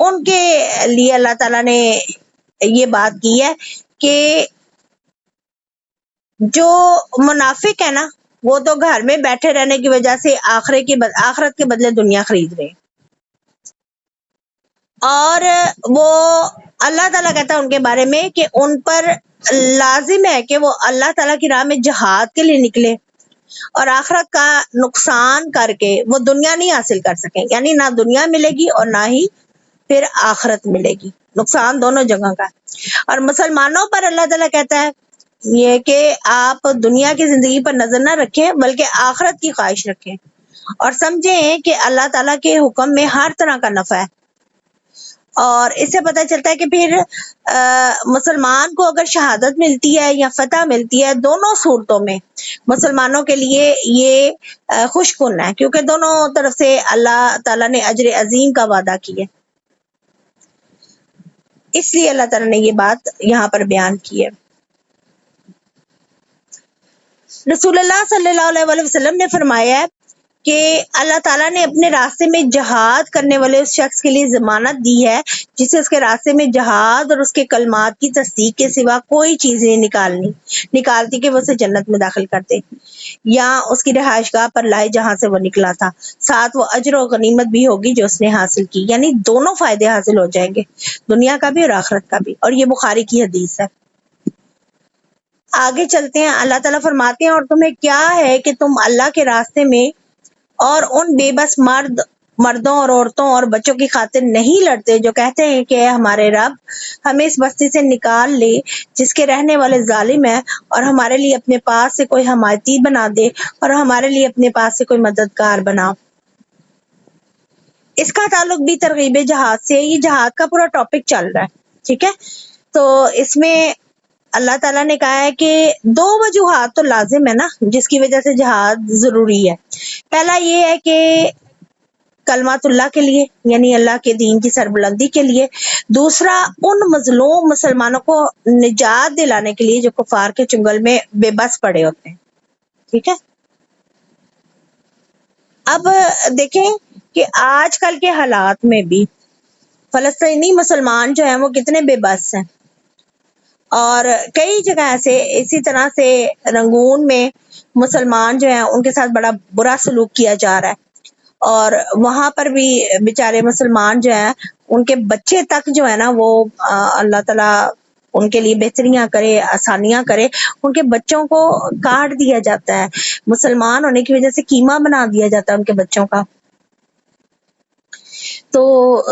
ان کے لیے اللہ تعالیٰ نے یہ بات کی ہے کہ جو منافق ہے نا وہ تو گھر میں بیٹھے رہنے کی وجہ سے آخرت کے بدلے دنیا خرید رہے ہیں، اور وہ اللہ تعالیٰ کہتا ہے ان کے بارے میں کہ ان پر لازم ہے کہ وہ اللہ تعالیٰ کی راہ میں جہاد کے لیے نکلے اور آخرت کا نقصان کر کے وہ دنیا نہیں حاصل کر سکیں، یعنی نہ دنیا ملے گی اور نہ ہی پھر آخرت ملے گی، نقصان دونوں جگہ کا۔ اور مسلمانوں پر اللہ تعالیٰ کہتا ہے یہ کہ آپ دنیا کی زندگی پر نظر نہ رکھیں بلکہ آخرت کی خواہش رکھیں اور سمجھیں کہ اللہ تعالیٰ کے حکم میں ہر طرح کا نفع ہے۔ اور اس سے پتہ چلتا ہے کہ پھر مسلمان کو اگر شہادت ملتی ہے یا فتح ملتی ہے، دونوں صورتوں میں مسلمانوں کے لیے یہ خوش کن ہے، کیونکہ دونوں طرف سے اللہ تعالیٰ نے اجر عظیم کا وعدہ کیا ہے، اس لیے اللہ تعالیٰ نے یہ بات یہاں پر بیان کی ہے۔ رسول اللہ صلی اللہ علیہ وسلم نے فرمایا ہے کہ اللہ تعالیٰ نے اپنے راستے میں جہاد کرنے والے اس شخص کے لیے ضمانت دی ہے جسے اس کے راستے میں جہاد اور اس کے کلمات کی تصدیق کے سوا کوئی چیز نہیں نکالتی کہ وہ اسے جنت میں داخل کر دے یا اس کی رہائش گاہ پر لائے جہاں سے وہ نکلا تھا، ساتھ وہ اجر و غنیمت بھی ہوگی جو اس نے حاصل کی، یعنی دونوں فائدے حاصل ہو جائیں گے، دنیا کا بھی اور آخرت کا بھی، اور یہ بخاری کی حدیث ہے۔ آگے چلتے ہیں، اللہ تعالیٰ فرماتے ہیں اور تمہیں کیا ہے کہ تم اللہ کے راستے میں اور ان بے بس مردوں اور عورتوں اور بچوں کی خاطر نہیں لڑتے جو کہتے ہیں کہ اے ہمارے رب ہمیں اس بستی سے نکال لے جس کے رہنے والے ظالم ہیں، اور ہمارے لیے اپنے پاس سے کوئی حمایتی بنا دے اور ہمارے لیے اپنے پاس سے کوئی مددگار بنا۔ اس کا تعلق بھی ترغیب جہاد سے، یہ جہاد کا پورا ٹاپک چل رہا ہے، ٹھیک ہے؟ تو اس میں اللہ تعالیٰ نے کہا ہے کہ دو وجوہات تو لازم ہے نا جس کی وجہ سے جہاد ضروری ہے۔ پہلا یہ ہے کہ کلمات اللہ کے لیے، یعنی اللہ کے دین کی سربلندی کے لیے، دوسرا ان مظلوم مسلمانوں کو نجات دلانے کے لیے جو کفار کے چنگل میں بے بس پڑے ہوتے ہیں، ٹھیک ہے؟ اب دیکھیں کہ آج کل کے حالات میں بھی فلسطینی مسلمان جو ہیں وہ کتنے بے بس ہیں، اور کئی جگہ ایسے اسی طرح سے رنگون میں مسلمان جو ہیں ان کے ساتھ بڑا برا سلوک کیا جا رہا ہے، اور وہاں پر بھی بیچارے مسلمان جو ہیں ان کے بچے تک جو ہے نا وہ اللہ تعالیٰ ان کے لیے بہتریاں کرے، آسانیاں کرے، ان کے بچوں کو کاٹ دیا جاتا ہے، مسلمان ہونے کی وجہ سے قیمہ بنا دیا جاتا ہے ان کے بچوں کا۔ تو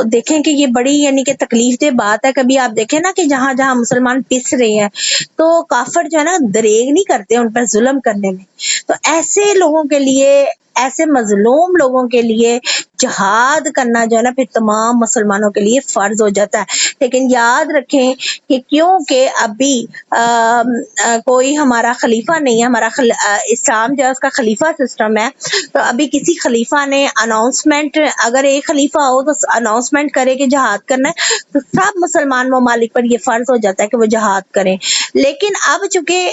دیکھیں کہ یہ بڑی یعنی کہ تکلیف دہ بات ہے۔ کبھی آپ دیکھیں نا کہ جہاں جہاں مسلمان پس رہے ہیں تو کافر جو ہے نا دریغ نہیں کرتے ان پر ظلم کرنے میں، تو ایسے لوگوں کے لیے، ایسے مظلوم لوگوں کے لیے جہاد کرنا جو ہے نا پھر تمام مسلمانوں کے لیے فرض ہو جاتا ہے۔ لیکن یاد رکھیں کہ کیونکہ ابھی کوئی ہمارا خلیفہ نہیں ہے، ہمارا اسلام جو ہے اس کا خلیفہ سسٹم ہے، تو ابھی کسی خلیفہ نے اناؤنسمنٹ، اگر ایک خلیفہ ہو تو اناؤنسمنٹ کرے کہ جہاد کرنا ہے تو سب مسلمان ممالک پر یہ فرض ہو جاتا ہے کہ وہ جہاد کریں۔ لیکن اب چونکہ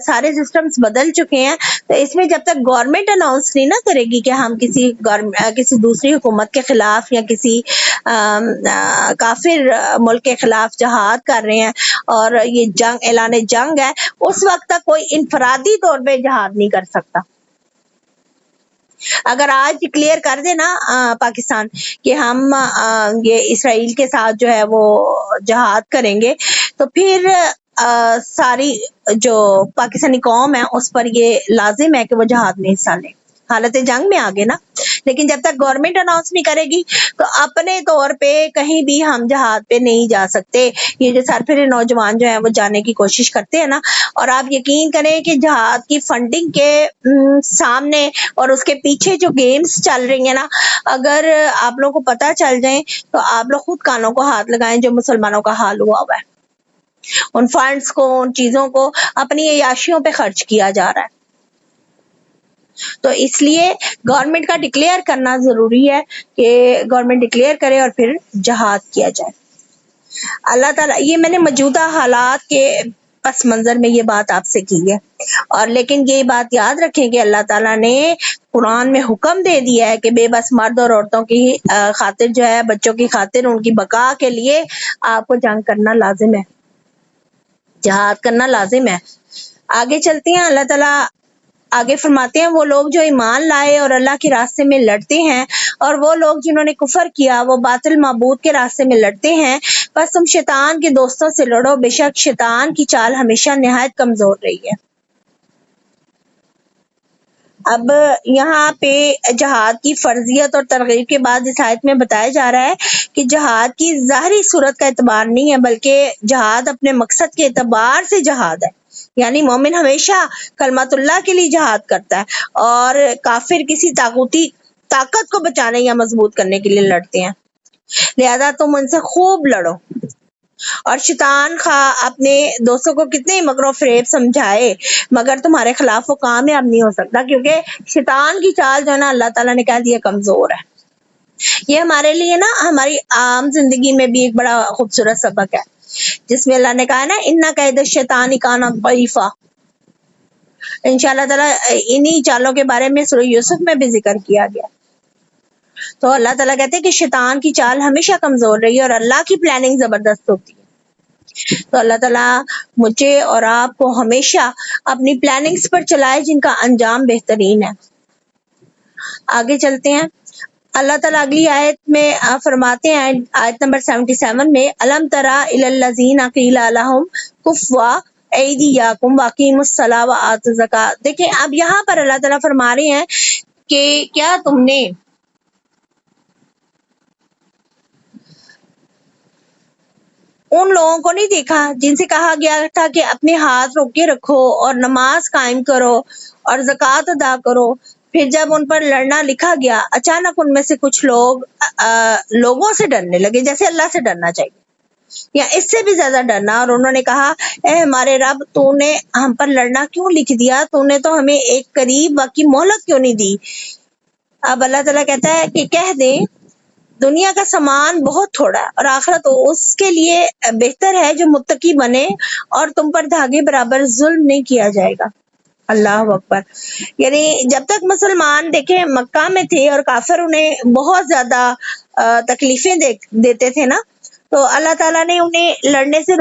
سارے سسٹمز بدل چکے ہیں تو اس میں جب تک گورنمنٹ اناؤنس نہیں نہ کرے گی کہ ہم کسی دوسری حکومت کے خلاف یا کسی کافر ملک کے خلاف جہاد کر رہے ہیں اور یہ اعلان جنگ ہے، اس وقت تک کوئی انفرادی طور پہ جہاد نہیں کر سکتا۔ اگر آج ڈکلیئر کر دے نا پاکستان کہ ہم یہ اسرائیل کے ساتھ جو ہے وہ جہاد کریں گے، تو پھر ساری جو پاکستانی قوم ہے اس پر یہ لازم ہے کہ وہ جہاد میں حصہ لیں، حالت جنگ میں آگے نا۔ لیکن جب تک گورنمنٹ اناؤنس نہیں کرے گی تو اپنے طور پہ کہیں بھی ہم جہاد پہ نہیں جا سکتے۔ یہ جو سرفرے نوجوان جو ہیں وہ جانے کی کوشش کرتے ہیں نا، اور آپ یقین کریں کہ جہاد کی فنڈنگ کے سامنے اور اس کے پیچھے جو گیمز چل رہی ہیں نا، اگر آپ لوگوں کو پتہ چل جائیں تو آپ لوگ خود کانوں کو ہاتھ لگائیں جو مسلمانوں کا حال ہوا ہوا ہے۔ ان فنڈز کو، ان چیزوں کو اپنی عیاشیوں پہ خرچ کیا جا رہا ہے۔ تو اس لیے گورنمنٹ کا ڈکلیئر کرنا ضروری ہے کہ گورنمنٹ ڈکلیئر کرے اور پھر جہاد کیا جائے۔ اللہ تعالیٰ، یہ میں نے موجودہ حالات کے پس منظر میں یہ بات آپ سے کی ہے. اور لیکن یہ بات یاد رکھیں کہ اللہ تعالیٰ نے قرآن میں حکم دے دیا ہے کہ بے بس مرد اور عورتوں کی خاطر جو ہے، بچوں کی خاطر، ان کی بقا کے لیے آپ کو جنگ کرنا لازم ہے، جہاد کرنا لازم ہے. آگے چلتے ہیں. اللہ تعالیٰ آگے فرماتے ہیں وہ لوگ جو ایمان لائے اور اللہ کے راستے میں لڑتے ہیں، اور وہ لوگ جنہوں نے کفر کیا وہ باطل معبود کے راستے میں لڑتے ہیں، بس تم شیطان کے دوستوں سے لڑو، بے شک شیطان کی چال ہمیشہ نہایت کمزور رہی ہے. اب یہاں پہ جہاد کی فرضیت اور ترغیب کے بعد اس آیت میں بتایا جا رہا ہے کہ جہاد کی ظاہری صورت کا اعتبار نہیں ہے، بلکہ جہاد اپنے مقصد کے اعتبار سے جہاد ہے. یعنی مومن ہمیشہ کلمت اللہ کے لیے جہاد کرتا ہے، اور کافر کسی طاغوتی طاقت کو بچانے یا مضبوط کرنے کے لیے لڑتے ہیں. لہذا تم ان سے خوب لڑو. اور شیطان خواہ اپنے دوستوں کو کتنے مکر و فریب سمجھائے مگر تمہارے خلاف وہ کامیاب نہیں ہو سکتا، کیونکہ شیطان کی چال جو ہے نا اللہ تعالیٰ نے کہہ دیا کمزور ہے. یہ ہمارے لیے نا ہماری عام زندگی میں بھی ایک بڑا خوبصورت سبق ہے، جس میں اللہ نے کہا نا اِنَّ کَیْدَ الشَّیطَانِ کَانَ ضَعِیفًا. انشاءاللہ تعالیٰ انہی چالوں کے بارے میں سورہ یوسف میں بھی ذکر کیا گیا. تو اللہ تعالیٰ کہتے ہیں کہ شیطان کی چال ہمیشہ کمزور رہی ہے اور اللہ کی پلاننگ زبردست ہوتی ہے. تو اللہ تعالیٰ مجھے اور آپ کو ہمیشہ اپنی پلاننگز پر چلائے جن کا انجام بہترین ہے. آگے چلتے ہیں. اللہ تعالیٰ اگلی آیت میں فرماتے ہیں، آیت نمبر 77 میں، الم تری الی الذین قیل لہم کفوا ایدیکم واقیموا الصلاۃ وآتوا الزکاۃ. دیکھیں اب یہاں پر اللہ تعالیٰ فرما رہے ہیں کہ کیا تم نے ان لوگوں کو نہیں دیکھا جن سے کہا گیا تھا کہ اپنے ہاتھ روکے رکھو اور نماز قائم کرو اور زکوٰۃ ادا کرو، پھر جب ان پر لڑنا لکھا گیا اچانک ان میں سے کچھ لوگ لوگوں سے ڈرنے لگے جیسے اللہ سے ڈرنا چاہیے یا اس سے بھی زیادہ ڈرنا، اور انہوں نے کہا اے ہمارے رب تو نے ہم پر لڑنا کیوں لکھ دیا، تو نے تو ہمیں ایک قریب وقت مہلت کیوں نہیں دی. اب اللہ تعالیٰ کہتا ہے کہ کہہ دیں دنیا کا سامان بہت تھوڑا ہے اور آخرت اس کے لیے بہتر ہے جو متقی بنے، اور تم پر دھاگے برابر ظلم نہیں کیا جائے گا. اللہ اکبر. یعنی جب تک مسلمان دیکھیں مکہ میں تھے اور کافر انہیں بہت زیادہ تکلیفیں دیتے تھے نا، تو اللہ تعالیٰ نے انہیں لڑنے سے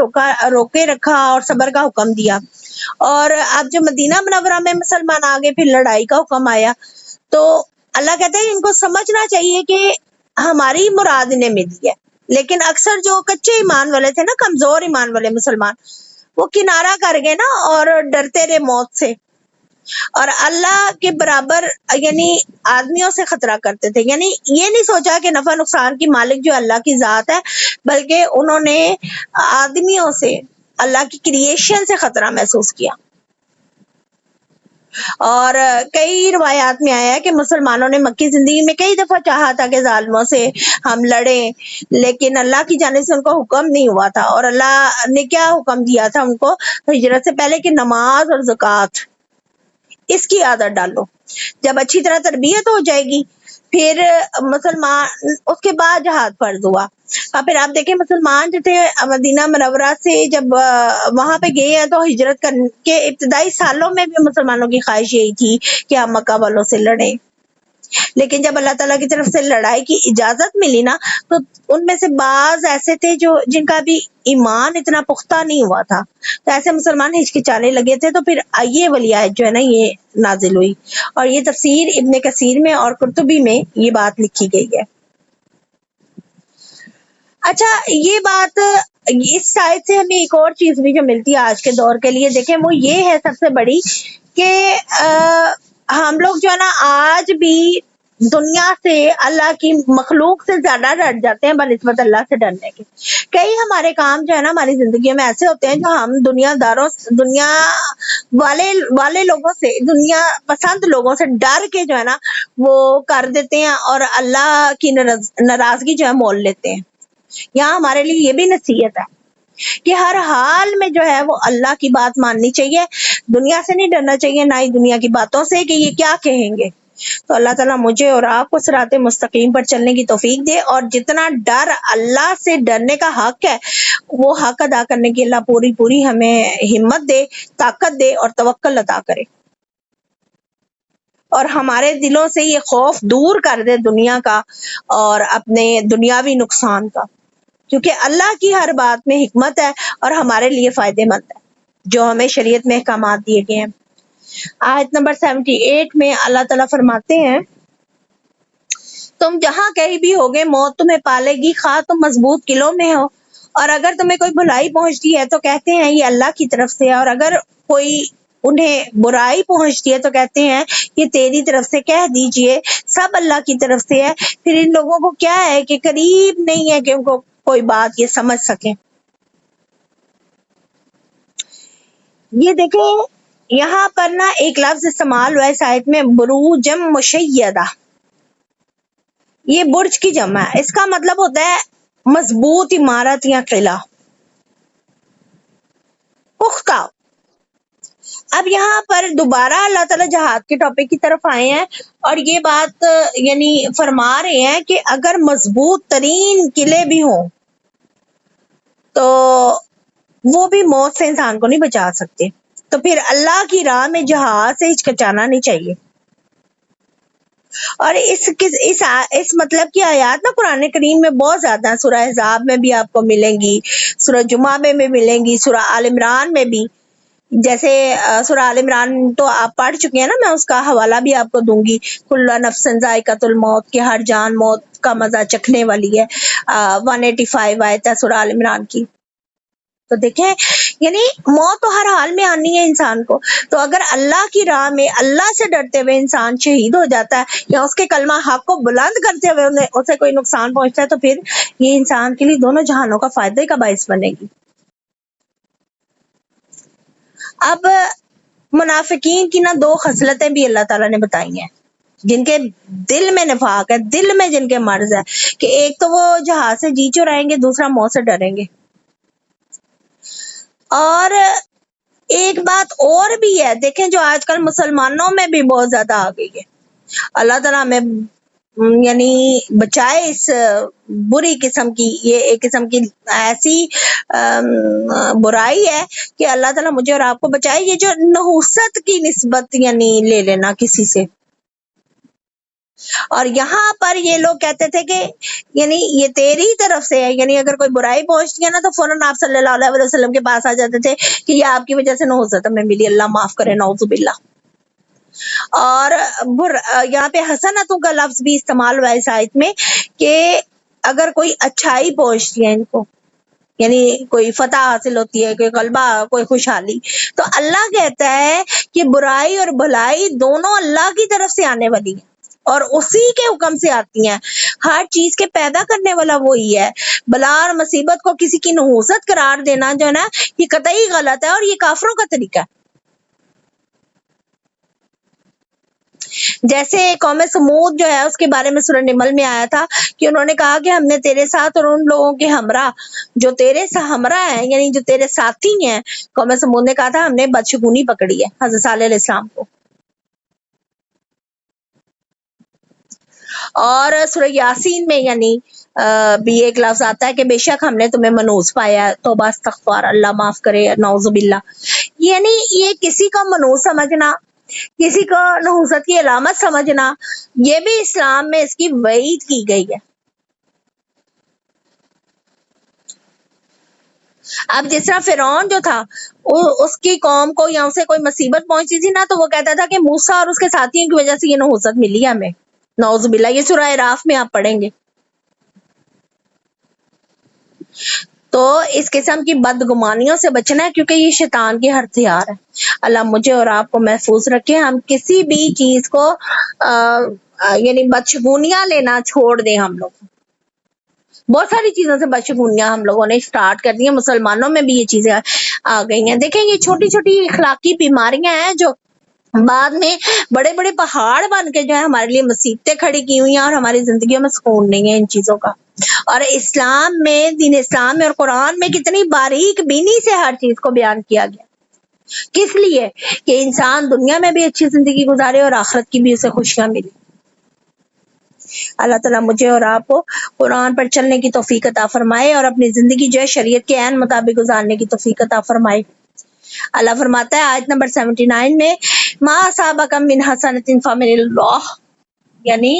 روکے رکھا اور صبر کا حکم دیا. اور اب جو مدینہ منورہ میں مسلمان آگے پھر لڑائی کا حکم آیا، تو اللہ کہتا ہے ان کو سمجھنا چاہیے کہ ہماری مراد انہیں ملی ہے. لیکن اکثر جو کچے ایمان والے تھے نا، کمزور ایمان والے مسلمان، وہ کنارہ کر گئے نا اور ڈرتے رہے موت سے، اور اللہ کے برابر یعنی آدمیوں سے خطرہ کرتے تھے. یعنی یہ نہیں سوچا کہ نفع نقصان کی مالک جو اللہ کی ذات ہے، بلکہ انہوں نے آدمیوں سے، اللہ کی کریشن سے خطرہ محسوس کیا. اور کئی روایات میں آیا ہے کہ مسلمانوں نے مکی زندگی میں کئی دفعہ چاہا تھا کہ ظالموں سے ہم لڑیں، لیکن اللہ کی جانب سے ان کو حکم نہیں ہوا تھا. اور اللہ نے کیا حکم دیا تھا ان کو ہجرت سے پہلے کہ نماز اور زکوٰۃ اس کی عادت ڈالو. جب اچھی طرح تربیت ہو جائے گی پھر مسلمان، اس کے بعد جہاد فرض ہوا. اور پھر آپ دیکھیں مسلمان جو تھے مدینہ منورہ سے جب وہاں پہ گئے ہیں، تو ہجرت کرنے کے ابتدائی سالوں میں بھی مسلمانوں کی خواہش یہی تھی کہ ہم مکہ والوں سے لڑیں. لیکن جب اللہ تعالیٰ کی طرف سے لڑائی کی اجازت ملی نا، تو ان میں سے بعض ایسے تھے جن کا بھی ایمان اتنا پختہ نہیں ہوا تھا، تو ایسے مسلمان ہچکچانے لگے تھے. تو پھر یہ والی آیت جو ہے نا یہ نازل ہوئی، اور یہ تفسیر ابن کثیر میں اور قرطبی میں یہ بات لکھی گئی ہے. اچھا، یہ بات اس آیت سے ہمیں ایک اور چیز بھی جو ملتی ہے آج کے دور کے لیے، دیکھیں وہ یہ ہے سب سے بڑی کہ ہم لوگ جو ہے نا آج بھی دنیا سے، اللہ کی مخلوق سے زیادہ ڈر جاتے ہیں بنسبت اللہ سے ڈرنے کے. کئی ہمارے کام جو ہے نا ہماری زندگیوں میں ایسے ہوتے ہیں جو ہم دنیا والے لوگوں سے، دنیا پسند لوگوں سے ڈر کے جو ہے نا وہ کر دیتے ہیں، اور اللہ کی ناراضگی جو ہے مول لیتے ہیں. یہاں ہمارے لیے یہ بھی نصیحت ہے کہ ہر حال میں جو ہے وہ اللہ کی بات ماننی چاہیے، دنیا سے نہیں ڈرنا چاہیے، نہ ہی دنیا کی باتوں سے کہ یہ کیا کہیں گے. تو اللہ تعالیٰ مجھے اور آپ کو صراط مستقیم پر چلنے کی توفیق دے، اور جتنا ڈر اللہ سے ڈرنے کا حق ہے وہ حق ادا کرنے کی اللہ پوری ہمیں ہمت دے، طاقت دے اور توکل عطا کرے، اور ہمارے دلوں سے یہ خوف دور کر دے دنیا کا اور اپنے دنیاوی نقصان کا، کیونکہ اللہ کی ہر بات میں حکمت ہے اور ہمارے لیے فائدے مند ہے جو ہمیں شریعت میں احکامات دیے گئے ہیں۔ آیت نمبر 78 میں اللہ تعالیٰ فرماتے ہیں، تم جہاں کہیں بھی ہوگے موت تمہیں پالے گی، خواہ تم مضبوط قلعوں میں ہو، اور اگر تمہیں کوئی بھلائی پہنچتی ہے تو کہتے ہیں یہ اللہ کی طرف سے ہے، اور اگر کوئی انہیں برائی پہنچتی ہے تو کہتے ہیں یہ تیری طرف سے، کہہ دیجئے سب اللہ کی طرف سے ہے۔ پھر ان لوگوں کو کیا ہے کہ قریب نہیں ہے کہ ان کو کوئی بات یہ سمجھ سکیں۔ یہ دیکھیں یہاں پر نا ایک لفظ استعمال ہوا ہے اس آیت میں، بروجم مشیدہ، یہ برج کی جمع ہے، اس کا مطلب ہوتا ہے مضبوط عمارت یا قلعہ، پختہ۔ اب یہاں پر دوبارہ اللہ تعالیٰ جہاد کے ٹاپک کی طرف آئے ہیں اور یہ بات یعنی فرما رہے ہیں کہ اگر مضبوط ترین قلعے بھی ہوں تو وہ بھی موت سے انسان کو نہیں بچا سکتے، تو پھر اللہ کی راہ میں جہاد سے ہچکچانا نہیں چاہیے۔ اور اس مطلب کی آیات نا قرآن کریم میں بہت زیادہ ہیں، سورہ احزاب میں بھی آپ کو ملیں گی، سورہ جمعہ میں بھی ملیں گی، سورہ آل عمران میں بھی۔ جیسے سورہ آل عمران تو آپ پڑھ چکے ہیں نا، میں اس کا حوالہ بھی آپ کو دوں گی، کل نفس ذائقۃ الموت، کہ ہر جان موت کا مزہ چکھنے والی ہے، 185 آیت ہے سورہ آل عمران کی۔ تو دیکھیں یعنی موت تو ہر حال میں آنی ہے انسان کو، تو اگر اللہ کی راہ میں اللہ سے ڈرتے ہوئے انسان شہید ہو جاتا ہے یا اس کے کلمہ حق کو بلند کرتے ہوئے اسے کوئی نقصان پہنچتا ہے تو پھر یہ انسان کے لیے دونوں جہانوں کا فائدے کا باعث بنے گی۔ اب منافقین کی نا 2 خصلتیں بھی اللہ تعالیٰ نے بتائی ہیں، جن کے دل میں نفاق ہے، دل میں جن کے مرض ہے، کہ ایک تو وہ جہاد سے جی چرائیں گے، دوسرا موت سے ڈریں گے۔ اور ایک بات اور بھی ہے، دیکھیں جو آج کل مسلمانوں میں بھی بہت زیادہ آ گئی ہے، اللہ تعالیٰ ہمیں یعنی بچائے اس بری قسم کی، یہ ایک قسم کی ایسی برائی ہے کہ اللہ تعالیٰ مجھے اور آپ کو بچائے، یہ جو نحوست کی نسبت یعنی لے لینا کسی سے۔ اور یہاں پر یہ لوگ کہتے تھے کہ یعنی یہ تیری طرف سے ہے، یعنی اگر کوئی برائی پہنچتی ہے نا تو فوراً آپ صلی اللہ علیہ وسلم کے پاس آ جاتے تھے کہ یہ آپ کی وجہ سے نحوست ہمیں ملی، اللہ معاف کرے، نعوذ باللہ۔ اور یہاں پہ حسنتوں کا لفظ بھی استعمال ہوا ہے اس آیت میں، کہ اگر کوئی اچھائی پہنچتی ہے ان کو، یعنی کوئی فتح حاصل ہوتی ہے، کوئی غلبہ، کوئی خوشحالی، تو اللہ کہتا ہے کہ برائی اور بھلائی دونوں اللہ کی طرف سے آنے والی ہیں اور اسی کے حکم سے آتی ہیں۔ ہر چیز کے پیدا کرنے والا وہی ہے۔ بلا اور مصیبت کو کسی کی نحوست قرار دینا جو ہے نا، یہ قطعی غلط ہے اور یہ کافروں کا طریقہ ہے۔ جیسے قوم سمود جو ہے اس کے بارے میں سورہ نمل میں آیا تھا کہ انہوں نے کہا کہ ہم نے تیرے ساتھ اور ان لوگوں کے ہمراہ جو تیرے ہمراہ ہیں، یعنی جو تیرے ساتھی ہیں، قوم سمود نے کہا تھا ہم نے بدشگونی پکڑی ہے حضرت صالح علیہ السلام کو۔ اور سورہ یاسین میں یعنی بھی ایک لفظ آتا ہے کہ بے شک ہم نے تمہیں منحوس پایا، توبہ استغفار، اللہ معاف کرے، نعوذ باللہ۔ یعنی یہ کسی کو منحوس سمجھنا، کسی کو نحوست کی علامت سمجھنا، یہ بھی اسلام میں اس کی وعید کی گئی ہے۔ اب جس طرح فرعون جو تھا، اس کی قوم کو یا اسے کوئی مصیبت پہنچتی تھی نا تو وہ کہتا تھا کہ موسیٰ اور اس کے ساتھیوں کی وجہ سے یہ نحوست ملی ہے ہمیں، نعوذ باللہ۔ یہ سورہ اعراف میں آپ پڑھیں گے۔ تو اس قسم کی بدگمانیوں سے بچنا ہے کیونکہ یہ شیطان کے ہتھیار ہے۔ اللہ مجھے اور آپ کو محفوظ رکھے، ہم کسی بھی چیز کو یعنی بدشگونیاں لینا چھوڑ دیں۔ ہم لوگ بہت ساری چیزوں سے بدشگونیاں ہم لوگوں نے سٹارٹ کر دی ہیں، مسلمانوں میں بھی یہ چیزیں آ گئی ہیں۔ دیکھیں یہ چھوٹی چھوٹی اخلاقی بیماریاں ہیں جو بعد میں بڑے بڑے پہاڑ بن کے جو ہے ہمارے لیے مصیبتیں کھڑی کی ہوئی ہیں، اور ہماری زندگیوں میں سکون نہیں ہے ان چیزوں کا۔ اور اسلام میں، دین اسلام میں اور قرآن میں کتنی باریک بینی سے ہر چیز کو بیان کیا گیا۔ کس لیے؟ کہ انسان دنیا میں بھی اچھی زندگی گزارے اور آخرت کی بھی اسے خوشیاں ملی۔ اللہ تعالیٰ مجھے اور آپ کو قرآن پر چلنے کی توفیق عطا فرمائے اور اپنی زندگی جو ہے شریعت کے عین مطابق گزارنے کی توفیق عطا فرمائے۔ اللہ فرماتا ہے آیت نمبر 79 میں، ما اصابک من حسنۃ فمن اللہ، یعنی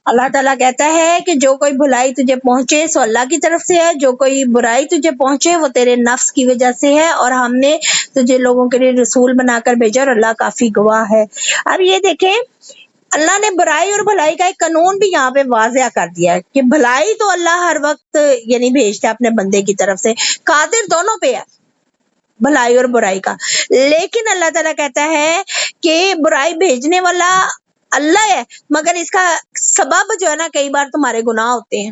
اللہ تعالیٰ کہتا ہے کہ جو کوئی بھلائی تجھے پہنچے سو اللہ کی طرف سے ہے، جو کوئی برائی تجھے پہنچے وہ تیرے نفس کی وجہ سے ہے، اور ہم نے تجھے لوگوں کے لیے رسول بنا کر بھیجا اور اللہ کافی گواہ ہے۔ اب یہ دیکھیں، اللہ نے برائی اور بھلائی کا ایک قانون بھی یہاں پہ واضح کر دیا ہے کہ بھلائی تو اللہ ہر وقت یعنی بھیجتا ہے اپنے بندے کی طرف سے، قادر دونوں پہ ہے بھلائی اور برائی کا، لیکن اللہ تعالیٰ کہتا ہے کہ برائی بھیجنے والا اللہ ہے، مگر اس کا سبب جو ہے نا کئی بار تمہارے گناہ ہوتے ہیں۔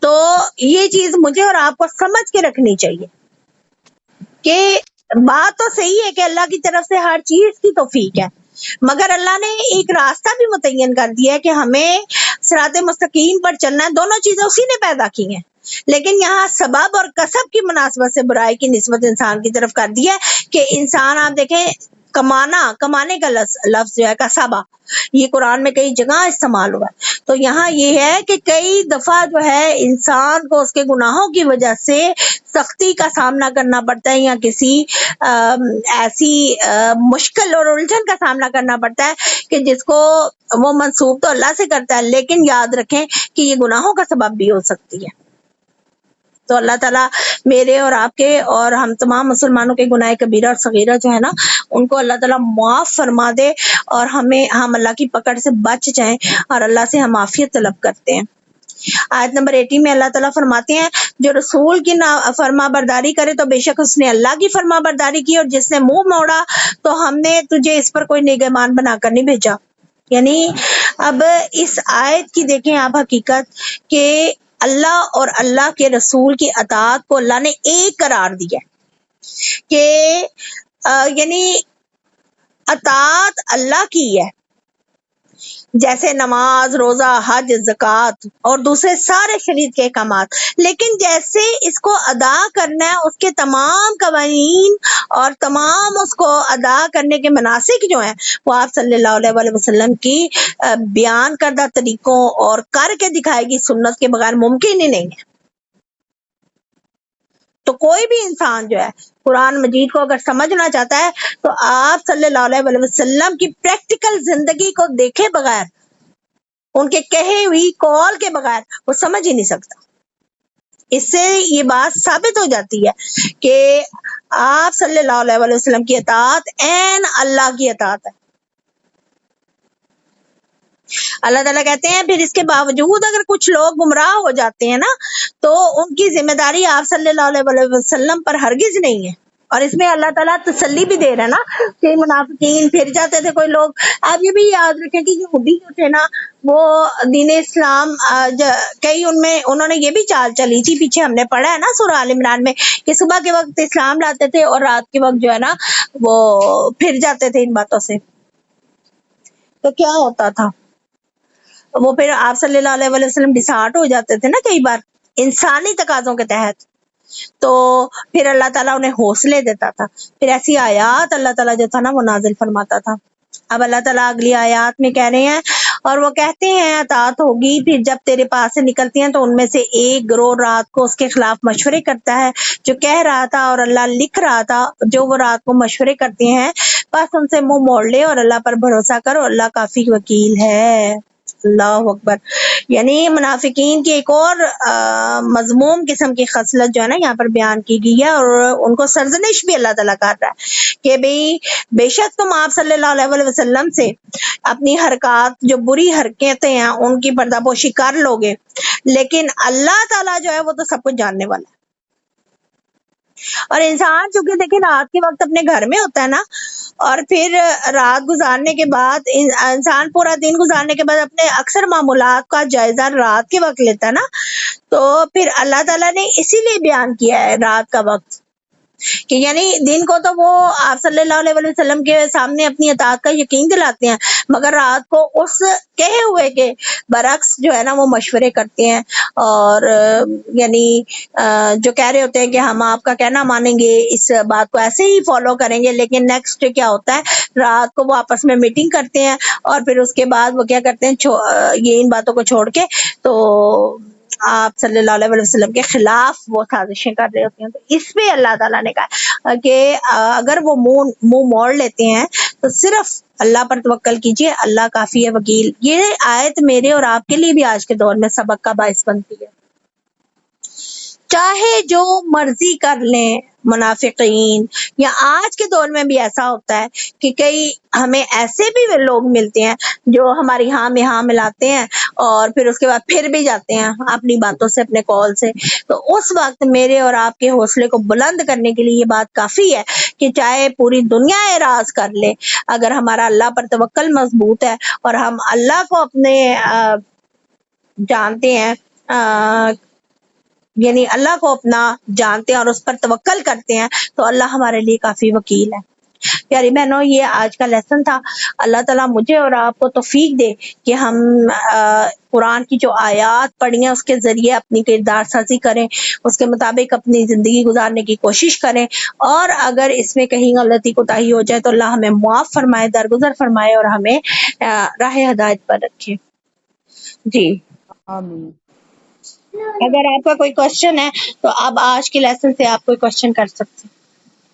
تو یہ چیز مجھے اور آپ کو سمجھ کے رکھنی چاہیے کہ بات تو صحیح ہے کہ اللہ کی طرف سے ہر چیز کی توفیق ہے، مگر اللہ نے ایک راستہ بھی متعین کر دیا ہے کہ ہمیں صراط مستقیم پر چلنا ہے۔ دونوں چیزیں اسی نے پیدا کی ہیں، لیکن یہاں سبب اور کسب کی مناسبت سے برائی کی نسبت انسان کی طرف کر دیا ہے کہ انسان، آپ دیکھیں، کمانے کا لفظ جو ہے کسبہ، یہ قرآن میں کئی جگہ استعمال ہوا ہے۔ تو یہاں یہ ہے کہ کئی دفعہ جو ہے انسان کو اس کے گناہوں کی وجہ سے سختی کا سامنا کرنا پڑتا ہے، یا کسی ایسی مشکل اور الجھن کا سامنا کرنا پڑتا ہے کہ جس کو وہ منسوب تو اللہ سے کرتا ہے، لیکن یاد رکھیں کہ یہ گناہوں کا سبب بھی ہو سکتی ہے۔ تو اللہ تعالیٰ میرے اور آپ کے اور ہم تمام مسلمانوں کے گناہ کبیرہ اور صغیرہ جو ہے نا ان کو اللہ تعالیٰ معاف فرما دے، اور ہم اللہ کی پکڑ سے بچ جائیں اور اللہ سے ہم عافیت طلب کرتے ہیں۔ آیت نمبر 80 میں اللہ تعالیٰ فرماتے ہیں، جو رسول کی فرما برداری کرے تو بے شک اس نے اللہ کی فرما برداری کی، اور جس نے منہ موڑا تو ہم نے تجھے اس پر کوئی نگہبان بنا کر نہیں بھیجا۔ یعنی اب اس آیت کی دیکھیں آپ حقیقت کہ اللہ اور اللہ کے رسول کی اطاعت کو اللہ نے ایک قرار دیا کہ یعنی اطاعت اللہ کی ہے، جیسے نماز، روزہ، حج، زکوٰۃ اور دوسرے سارے شریعت کے احکامات، لیکن جیسے اس کو ادا کرنا ہے اس کے تمام قوانین اور تمام اس کو ادا کرنے کے مناسک جو ہیں وہ آپ صلی اللہ علیہ وآلہ وسلم کی بیان کردہ طریقوں اور کر کے دکھائے گی سنت کے بغیر ممکن ہی نہیں ہے۔ تو کوئی بھی انسان جو ہے قرآن مجید کو اگر سمجھنا چاہتا ہے تو آپ صلی اللہ علیہ وآلہ وسلم کی پریکٹیکل زندگی کو دیکھے بغیر، ان کے کہے ہوئی کال کے بغیر وہ سمجھ ہی نہیں سکتا۔ اس سے یہ بات ثابت ہو جاتی ہے کہ آپ صلی اللہ علیہ وآلہ وسلم کی اطاعت عین اللہ کی اطاعت ہے۔ اللہ تعالیٰ کہتے ہیں پھر اس کے باوجود اگر کچھ لوگ گمراہ ہو جاتے ہیں نا تو ان کی ذمہ داری آپ صلی اللہ علیہ وآلہ وسلم پر ہرگز نہیں ہے۔ اور اس میں اللہ تعالیٰ تسلی بھی دے رہا ہے نا کہ منافقین پھر جاتے تھے کوئی لوگ۔ آپ یہ بھی یاد رکھیں کہ یہودی جو تھے نا وہ دین اسلام کئی انہوں نے یہ بھی چال چلی تھی، پیچھے ہم نے پڑھا ہے نا سورہ آل عمران میں، کہ صبح کے وقت اسلام لاتے تھے اور رات کے وقت جو ہے نا وہ پھر جاتے تھے ان باتوں سے۔ تو کیا ہوتا تھا، وہ پھر آپ صلی اللہ علیہ وآلہ وسلم ڈسہارٹ ہو جاتے تھے نا کئی بار انسانی تقاضوں کے تحت، تو پھر اللہ تعالیٰ انہیں حوصلے دیتا تھا، پھر ایسی آیات اللہ تعالیٰ جو تھا نا وہ نازل فرماتا تھا۔ اب اللہ تعالیٰ اگلی آیات میں کہہ رہے ہیں، اور وہ کہتے ہیں اطاعت ہوگی، پھر جب تیرے پاس سے نکلتی ہیں تو ان میں سے ایک گروہ رات کو اس کے خلاف مشورے کرتا ہے جو کہہ رہا تھا، اور اللہ لکھ رہا تھا جو وہ رات کو مشورے کرتے ہیں، بس ان سے منہ موڑ لے اور اللہ پر بھروسہ کر، اور اللہ کافی وکیل ہے۔ اللہ اکبر۔ یعنی منافقین کی ایک اور مذموم قسم کی خصلت جو ہے نا یہاں پر بیان کی گئی ہے، اور ان کو سرزنش بھی اللہ تعالیٰ کر رہا ہے کہ بھئی بے شک تم آپ صلی اللہ علیہ وآلہ وسلم سے اپنی حرکات جو بری حرکتیں ہیں ان کی پردہ پوشی کر لو گے، لیکن اللہ تعالیٰ جو ہے وہ تو سب کچھ جاننے والا ہے۔ اور انسان چونکہ دیکھیں رات کے وقت اپنے گھر میں ہوتا ہے نا، اور پھر رات گزارنے کے بعد انسان پورا دن گزارنے کے بعد اپنے اکثر معمولات کا جائزہ رات کے وقت لیتا ہے نا، تو پھر اللہ تعالیٰ نے اسی لیے بیان کیا ہے رات کا وقت کہ یعنی دن کو تو وہ آپ صلی اللہ علیہ وسلم کے سامنے اپنی اطاعت کا یقین دلاتے ہیں، مگر رات کو اس کہے ہوئے کے برعکس جو ہے نا وہ مشورے کرتے ہیں، اور یعنی جو کہہ رہے ہوتے ہیں کہ ہم آپ کا کہنا مانیں گے، اس بات کو ایسے ہی فالو کریں گے، لیکن نیکسٹ کیا ہوتا ہے، رات کو وہ آپس میں میٹنگ کرتے ہیں، اور پھر اس کے بعد وہ کیا کرتے ہیں، یہ ان باتوں کو چھوڑ کے تو آپ صلی اللہ علیہ وسلم کے خلاف وہ سازشیں کر رہے ہوتے ہیں۔ تو اس پہ اللہ تعالیٰ نے کہا کہ اگر وہ منہ موڑ لیتے ہیں تو صرف اللہ پر توکل کیجیے، اللہ کافی ہے وکیل۔ یہ آیت میرے اور آپ کے لیے بھی آج کے دور میں سبق کا باعث بنتی ہے۔ چاہے جو مرضی کر لیں منافقین، یا آج کے دور میں بھی ایسا ہوتا ہے کہ کئی ہمیں ایسے بھی لوگ ملتے ہیں جو ہماری ہاں میں ہاں ملاتے ہیں اور پھر اس کے بعد پھر بھی جاتے ہیں اپنی باتوں سے، اپنے قول سے۔ تو اس وقت میرے اور آپ کے حوصلے کو بلند کرنے کے لیے یہ بات کافی ہے کہ چاہے پوری دنیا اعراض کر لے، اگر ہمارا اللہ پر توکل مضبوط ہے اور ہم اللہ کو اپنے جانتے ہیں، یعنی اللہ کو اپنا جانتے ہیں اور اس پر توکل کرتے ہیں، تو اللہ ہمارے لیے کافی وکیل ہے۔ پیاری بہنوں، یہ آج کا لیسن تھا۔ اللہ تعالیٰ مجھے اور آپ کو توفیق دے کہ ہم قرآن کی جو آیات پڑھی ہیں اس کے ذریعے اپنی کردار سازی کریں، اس کے مطابق اپنی زندگی گزارنے کی کوشش کریں، اور اگر اس میں کہیں غلطی کوتاہی ہو جائے تو اللہ ہمیں معاف فرمائے، درگزر فرمائے، اور ہمیں راہ ہدایت پر رکھے۔ جی، آمین۔ اگر آپ کا کوئی کوشچن ہے تو اب آج کے لیسن سے آپ کوئی کوشچن کر سکتے ہیں۔